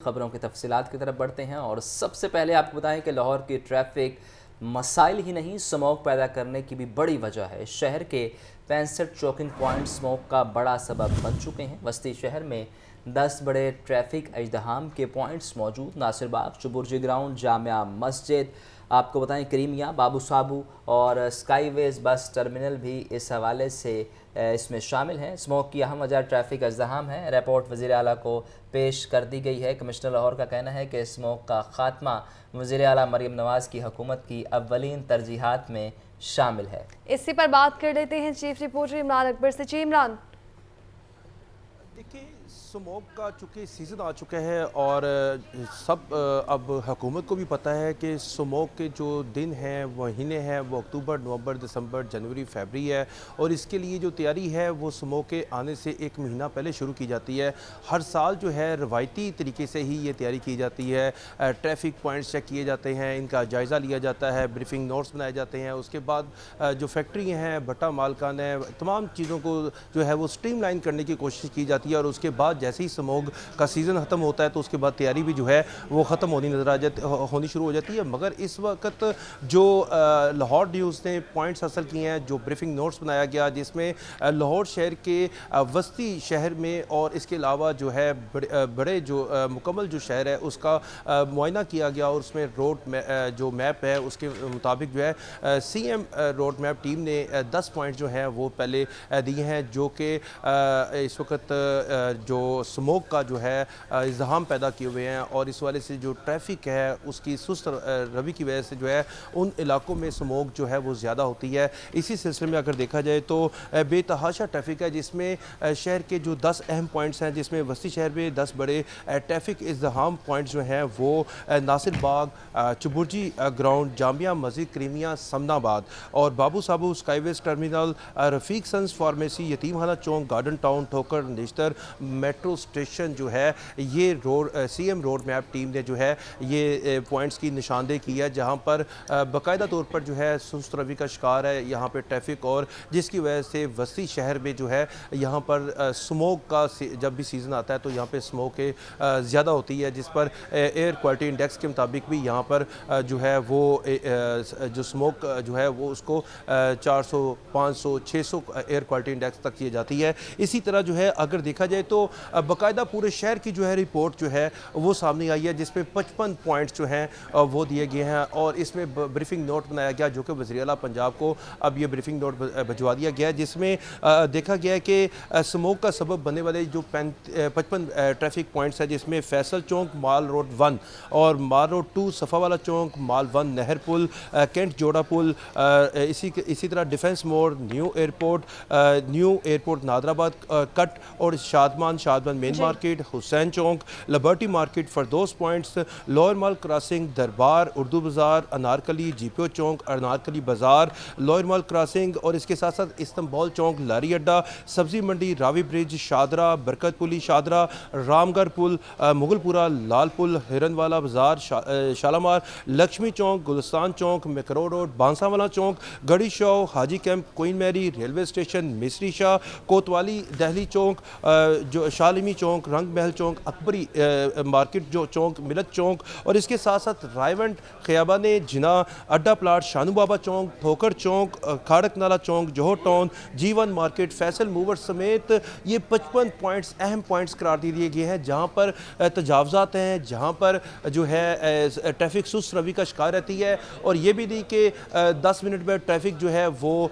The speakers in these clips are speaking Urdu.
خبروں کی تفصیلات کی طرف بڑھتے ہیں اور سب سے پہلے آپ کو بتائیں کہ لاہور کی ٹریفک مسائل ہی نہیں اسموگ پیدا کرنے کی بھی بڑی وجہ ہے۔ شہر کے 65 چوکنگ پوائنٹ اسموگ کا بڑا سبب بن چکے ہیں۔ وسطی شہر میں 10 بڑے ٹریفک ازدحام کے پوائنٹس موجود، ناصر باغ، چبرجی گراؤنڈ، جامعہ مسجد، آپ کو بتائیں کریمیا، بابو صابو اور اسکائی ویز بس ٹرمینل بھی اس حوالے سے اس میں شامل ہیں۔ اسموگ کی اہم وجہ ٹریفک ازدحام ہے۔ رپورٹ وزیر اعلیٰ کو پیش کر دی گئی ہے۔ کمشنر لاہور کا کہنا ہے کہ اسموگ کا خاتمہ وزیر اعلیٰ مریم نواز کی حکومت کی اولین ترجیحات میں شامل ہے۔ اسی پر بات کر لیتے ہیں چیف رپورٹر عمران اکبر سے۔ جی عمران، دیکھیں اسموگ کا چونکہ سیزن آ چکا ہے اور سب اب حکومت کو بھی پتہ ہے کہ اسموگ کے جو دن ہیں مہینے ہیں وہ اکتوبر، نومبر، دسمبر، جنوری، فیبری ہے اور اس کے لیے جو تیاری ہے وہ اسموگ کے آنے سے ایک مہینہ پہلے شروع کی جاتی ہے۔ ہر سال جو ہے روایتی طریقے سے ہی یہ تیاری کی جاتی ہے۔ ٹریفک پوائنٹس چیک کیے جاتے ہیں، ان کا جائزہ لیا جاتا ہے، بریفنگ نوٹس بنائے جاتے ہیں۔ اس کے بعد جو فیکٹری ہیں، بھٹا مالکان ہیں، تمام چیزوں کو جو ہے وہ سٹریم لائن کرنے کی کوشش کی جاتی ہے اور اس کے بعد جیسے ہی اسموگ کا سیزن ختم ہوتا ہے تو اس کے بعد تیاری بھی جو ہے وہ ختم ہونی شروع ہو جاتی ہے۔ مگر اس وقت جو لاہور نیوز نے پوائنٹس حاصل کیے ہیں، جو بریفنگ نوٹس بنایا گیا جس میں لاہور شہر کے وسطی شہر میں اور اس کے علاوہ جو ہے بڑے جو مکمل جو شہر ہے اس کا معائنہ کیا گیا اور اس میں روڈ جو میپ ہے اس کے مطابق جو ہے C M road map team نے 10 پوائنٹ جو ہیں وہ پہلے دیے ہیں، جو کہ اس وقت جو اسموگ کا جو ہے ازدحام پیدا کیے ہوئے ہیں اور اس والے سے جو ٹریفک ہے اس کی سست روی کی وجہ سے جو ہے ان علاقوں میں اسموگ جو ہے وہ زیادہ ہوتی ہے۔ اسی سلسلے میں اگر دیکھا جائے تو بے تحاشا ٹریفک ہے جس میں شہر کے جو 10 اہم پوائنٹس ہیں، جس میں وسطی شہر میں 10 بڑے ٹریفک ازدحام پوائنٹس جو ہیں وہ ناصر باغ، چبرجی گراؤنڈ، جامعہ مسجد، کریمیا، سمنا آباد اور بابو صابو، اسکائی ویز ٹرمینل، رفیق سنز فارمیسی، یتیم خانہ چوک، گارڈن ٹاؤن، ٹھوکر نشتر، میٹرو سٹیشن جو ہے یہ C M road map team نے جو ہے یہ پوائنٹس کی نشاندہی کی ہے، جہاں پر باقاعدہ طور پر جو ہے سست روی کا شکار ہے یہاں پہ ٹریفک اور جس کی وجہ سے وسطی شہر میں جو ہے یہاں پر اسموگ کا جب بھی سیزن آتا ہے تو یہاں پہ اسموگ زیادہ ہوتی ہے، جس پر ایئر کوالٹی انڈیکس کے مطابق بھی یہاں پر جو ہے وہ جو اسموگ جو ہے وہ اس کو 400، 500، 600 ایئر کوالٹی انڈیکس تک کی جاتی ہے۔ اسی طرح جو ہے اگر دیکھا جائے تو باقاعدہ پورے شہر کی جو ہے رپورٹ جو ہے وہ سامنے آئی ہے، جس میں 55 پوائنٹس جو ہیں وہ دیے گئے ہیں اور اس میں بریفنگ نوٹ بنایا گیا جو کہ وزیر اعلیٰ پنجاب کو اب یہ بریفنگ نوٹ بھجوا دیا گیا ہے، جس میں دیکھا گیا ہے کہ اسموگ کا سبب بننے والے جو 55 ٹریفک پوائنٹس ہیں، جس میں فیصل چوک، مال روڈ 1 اور مال روڈ 2، صفا والا چوک، مال 1، نہر پل، کینٹ جوڑا پل، اسی طرح ڈیفنس موڑ، نیو ایئرپورٹ نادر آباد کٹ اور شادمان مین market, Hussain Chowk, Liberty market, Firdous points, lower mall crossing, Darbar, Urdu بازار، انارکلی، جی پی او چوک، انارکلی بازار، لوئر مال کراسنگ اور اس کے ساتھ ساتھ استنبول چوک، لاری اڈا، سبزی منڈی، راوی برج، شادرہ، برکت پلی شادرہ، رام گڑھ پل، مغل پورہ، لال پل، ہرن والا بازار، شالامار، لکشمی چوک، گلستان چوک، میکرو روڈ، بانسا والا چوک، گڑی شو، حاجی کیمپ، کوئن میری، ریلوے اسٹیشن، مصری شاہ، کوتوالی، دہلی چوک، جو شالمی چوک، رنگ محل چوک، اکبری مارکیٹ جو چوک، ملت چوک اور اس کے ساتھ ساتھ رائیونٹ، خیابان جناح، اڈا پلاٹ، شانو بابا چوک، ٹھوکر چوک، Kharak Nala Chowk, Johar town, G1 market, Faisal mover سمیت یہ 55 پوائنٹس اہم پوائنٹس قرار دے دیے گئے ہیں، جہاں پر تجاوزات ہیں، جہاں پر جو ہے ٹریفک سست روی کا شکار رہتی ہے اور یہ بھی نہیں کہ 10 منٹ میں ٹریفک جو ہے وہ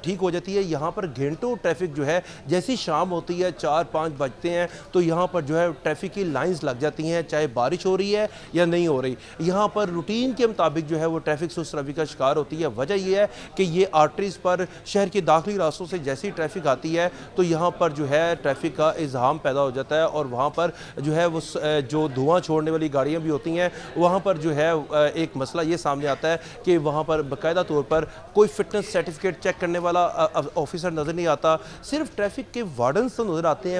ٹھیک ہو جاتی ہے۔ یہاں پر گھنٹوں ٹریفک جو ہے جیسی شام ہوتی ہے 4-5 بجتے ہیں تو یہاں پر جو ہے ٹریفک کی لائنز لگ جاتی ہیں، چاہے بارش ہو رہی ہے یا نہیں ہو رہی، یہاں پر روٹین کے مطابق جو ہے وہ ٹریفک سست روی کا شکار ہوتی ہے۔ وجہ یہ ہے کہ یہ آرٹریز پر شہر کے داخلی راستوں سے جیسی ٹریفک آتی ہے تو یہاں پر جو ہے ٹریفک کا ازدحام پیدا ہو جاتا ہے اور وہاں پر جو ہے وہ جو دھواں چھوڑنے والی گاڑیاں بھی ہوتی ہیں وہاں پر جو ہے ایک مسئلہ یہ سامنے آتا ہے کہ وہاں پر باقاعدہ طور پر کوئی فٹنس سرٹیفکیٹ چیک کرنے والا آفیسر نظر نہیں آتا، صرف ٹریفک کے وارڈنز تو نظر آتے ہیں،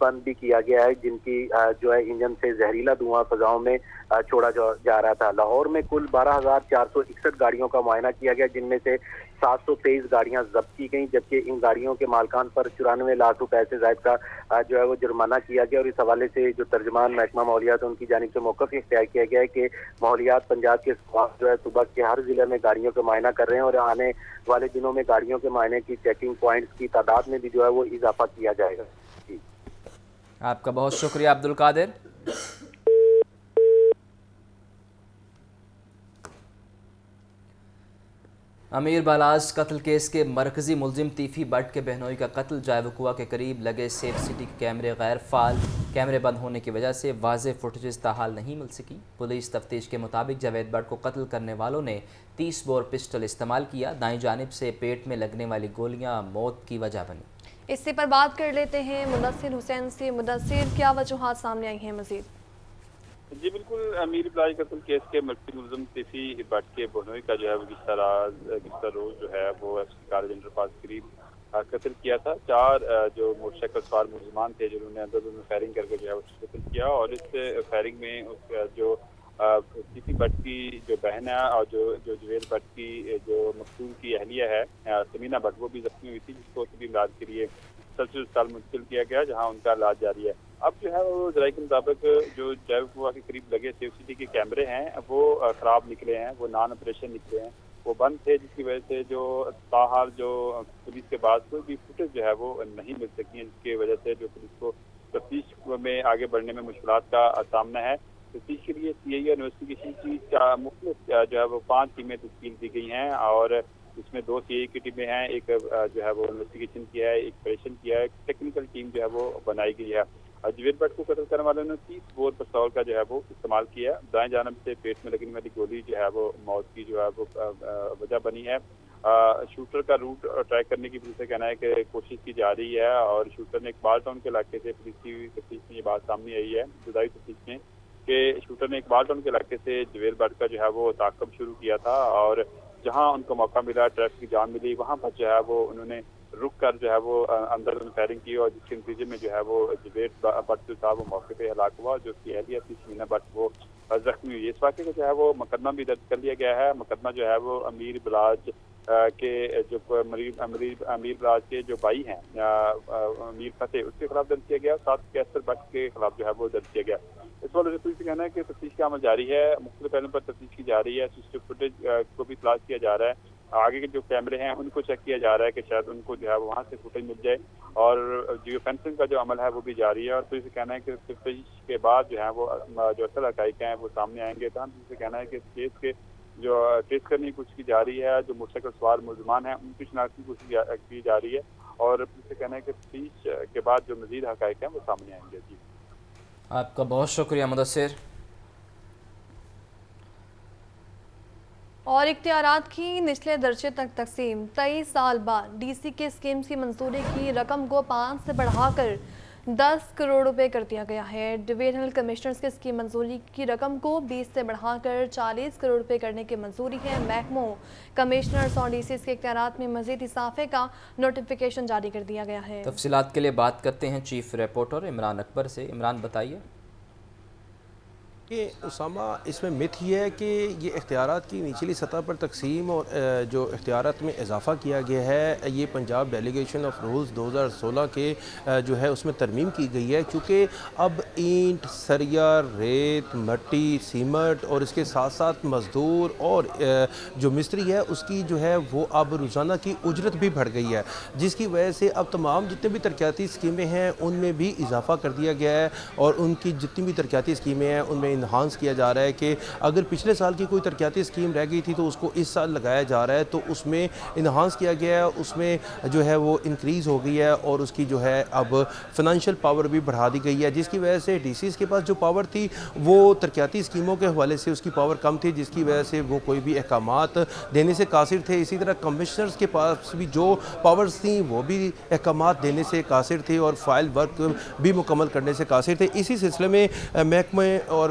بند بھی کیا گیا ہے، جن کی جو ہے انجن سے زہریلا دھواں فضاؤں میں چھوڑا جا رہا تھا۔ لاہور میں کل 12,461 گاڑیوں کا معائنہ کیا گیا، جن میں سے 723 گاڑیاں ضبط کی گئیں، جبکہ ان گاڑیوں کے مالکان پر 94 لاکھ روپے سے زائد کا جو ہے وہ جرمانہ کیا گیا۔ اور اس حوالے سے جو ترجمان محکمہ ماحولیات ان کی جانب سے موقف اختیار کیا گیا ہے کہ ماحولیات پنجاب کے جو ہے صوبہ کے ہر ضلع میں گاڑیوں کے معائنہ کر رہے ہیں، اور آنے والے دنوں میں گاڑیوں کے معائنے کی چیکنگ پوائنٹس کی تعداد میں بھی جو ہے وہ اضافہ کیا جائے گا۔ جی آپ کا بہت شکریہ عبد القادر۔ امیر بالاز قتل کیس کے مرکزی ملزم تیفی بٹ کے بہنوئی کا قتل، جائے وقوع کے قریب لگے سیف سٹی کے کیمرے غیر فعال، کیمرے بند ہونے کی وجہ سے واضح فوٹیجز تاحال نہیں مل سکی۔ پولیس تفتیش کے مطابق جاوید بٹ کو قتل کرنے والوں نے 30 بور پسٹل استعمال کیا، دائیں جانب سے پیٹ میں لگنے والی گولیاں موت کی وجہ بنی۔ اسی پر بات کر لیتے ہیں مدثر حسین سے۔ مدثر، کیا وجوہات سامنے آئی ہیں مزید؟ جی بالکل، امیر بلاج قتل کیس کے مرکزی ملزم تیفی بٹ کے بہنوئی کا جو ہے وہ گزشتہ روز جو ہے وہ ایف سی کالج انڈر پاس قریب قتل کیا تھا۔ 4 جو موٹر سائیکل سوار ملزمان تھے جنہوں نے اندر میں فائرنگ کر کے جو ہے اس کو قتل کیا، اور اس فائرنگ میں جو تیفی بٹ کی جو بہن ہے اور جو جوید بٹ کی جو مقتول کی اہلیہ ہے سمینہ بٹ، وہ بھی زخمی ہوئی تھی، جس کو طبی امداد کے لیے مسلسل اسپتال منتقل کیا گیا، جہاں ان کا علاج جاری ہے۔ اب جو ہے وہ ذرائع کے مطابق جو جائے وقوع کے قریب لگے سیف سٹی کے کیمرے ہیں وہ خراب نکلے ہیں، وہ نان آپریشن نکلے ہیں، وہ بند تھے، جس کی وجہ سے جو تاحال جو پولیس کے بعد کوئی بھی فوٹیج جو ہے وہ نہیں مل سکی ہیں، جس کی وجہ سے جو پولیس کو تفتیش میں آگے بڑھنے میں مشکلات کا سامنا ہے۔ تفتیش کے لیے سی آئی اور انویسٹیگیشن کی مختلف جو ہے وہ 5 ٹیمیں تشکیل دی گئی ہیں، اور اس میں 2 سی آئی کی ٹیمیں ہیں، ایک جو ہے وہ انویسٹیگیشن کیا ہے، ایک آپریشن کیا ہے، ایک ٹیکنیکل ٹیم جو ہے وہ بنائی گئی ہے۔ جوید بٹ کو قتل کرنے والوں نے 30 بور پستول کا جو ہے وہ استعمال کیا، دائیں جانب سے پیٹ میں لگنے والی گولی جو ہے وہ موت کی جو ہے وہ وجہ بنی ہے۔ شوٹر کا روٹ ٹریک کرنے کی پولیس کا کہنا ہے کہ کوشش کی جا رہی ہے، اور شوٹر نے اقبال ٹاؤن کے علاقے سے، پولیس کی تفتیش میں یہ بات سامنے آئی ہے ابتدائی تفتیش میں، کہ شوٹر نے اقبال ٹاؤن کے علاقے سے جوید بٹ کا جو ہے وہ تعاقب شروع کیا تھا، اور جہاں ان کو موقع ملا، ٹریفک کی جام ملی، وہاں پر جو ہے وہ انہوں نے رک کر جو ہے وہ اندر فائرنگ کی، اور جس کے نتیجے میں جو ہے وہ جوید بٹ جو تھا وہ موقع پہ ہلاک ہوا، جو اس کی اہلیہ تھی سمینہ بٹ وہ زخمی ہوئی۔ اس واقعے کا جو ہے وہ مقدمہ بھی درج کر لیا گیا ہے۔ مقدمہ جو ہے وہ امیر بلاج کے جو امیر بلاج کے جو بھائی ہیں امیر فتح، اس کے خلاف درج کیا گیا، ساتھ کیسر بٹ کے خلاف جو ہے وہ درج کیا گیا۔ اس والے سے پولیس کا کہنا ہے کہ تفتیش کا عمل جاری ہے، مختلف پہلوؤں پر تفتیش کی جا رہی ہے، سی سی ٹی وی فوٹیج کو بھی تلاش کیا جا رہا ہے، آگے کے جو کیمرے ہیں ان کو چیک کیا جا رہا ہے کہ شاید ان کو جو ہے وہاں سے فوٹیج مل جائے، اور جیو فینسنگ کا جو عمل ہے وہ بھی جاری ہے، اور پولیس کا کہنا ہے کہ تفتیش کے بعد جو ہے وہ جو اصل حقائق ہیں وہ سامنے آئیں گے۔ تاہم پولیس کا کہنا ہے کہ اس کیس کے جو ٹریس کرنے کی کوشش کی جا رہی ہے، جو موٹر سائیکل سوار ملزمان ہیں ان کی شناخت کی کوشش کی جا رہی ہے، اور پولیس کا کہنا ہے کہ تفتیش کے بعد جو مزید حقائق ہیں وہ سامنے آئیں گے۔ جی آپ کا بہت شکریہ مدثر۔ اور اختیارات کی نچلے درجے تک تقسیم، 23 سال بعد ڈی سی کے اسکیمز کی منظوری کی رقم کو 5 سے بڑھا کر 10 کروڑ روپے کر دیا گیا ہے۔ ڈویژنل کمشنرز کے اسکیم منظوری کی رقم کو 20 سے بڑھا کر 40 کروڑ روپے کرنے کی منظوری ہے۔ محکموں، کمشنرز اور ڈی سیز کے اختیارات میں مزید اضافے کا نوٹیفیکیشن جاری کر دیا گیا ہے۔ تفصیلات کے لیے بات کرتے ہیں چیف رپورٹر عمران اکبر سے۔ عمران بتائیے۔ کہ اسامہ، اس میں مت یہ ہے کہ یہ اختیارات کی نچلی سطح پر تقسیم اور جو اختیارات میں اضافہ کیا گیا ہے، یہ پنجاب ڈیلیگیشن آف رولز 2016 کے جو ہے اس میں ترمیم کی گئی ہے، چونکہ اب اینٹ، سریا، ریت، مٹی، سیمنٹ اور اس کے ساتھ ساتھ مزدور اور جو مستری ہے اس کی جو ہے وہ اب روزانہ کی اجرت بھی بڑھ گئی ہے، جس کی وجہ سے اب تمام جتنے بھی ترقیاتی اسکیمیں ہیں ان میں بھی اضافہ کر دیا گیا ہے، اور ان کی جتنی بھی ترقیاتی اسکیمیں ہیں ان میں انہانس کیا جا رہا ہے کہ اگر پچھلے سال کی کوئی ترقیاتی اسکیم رہ گئی تھی تو اس کو اس سال لگایا جا رہا ہے، تو اس میں انہانس کیا گیا ہے، اس میں جو ہے وہ انکریز ہو گئی ہے، اور اس کی جو ہے اب فنانشل پاور بھی بڑھا دی گئی ہے، جس کی وجہ سے ڈی سیز کے پاس جو پاور تھی وہ ترقیاتی اسکیموں کے حوالے سے اس کی پاور کم تھی، جس کی وجہ سے وہ کوئی بھی احکامات دینے سے قاصر تھے۔ اسی طرح کمشنرز کے پاس بھی جو پاورز تھیں وہ بھی احکامات دینے سے قاصر تھے اور فائل ورک بھی مکمل کرنے سے قاصر تھے۔ اسی سلسلے میں محکمے اور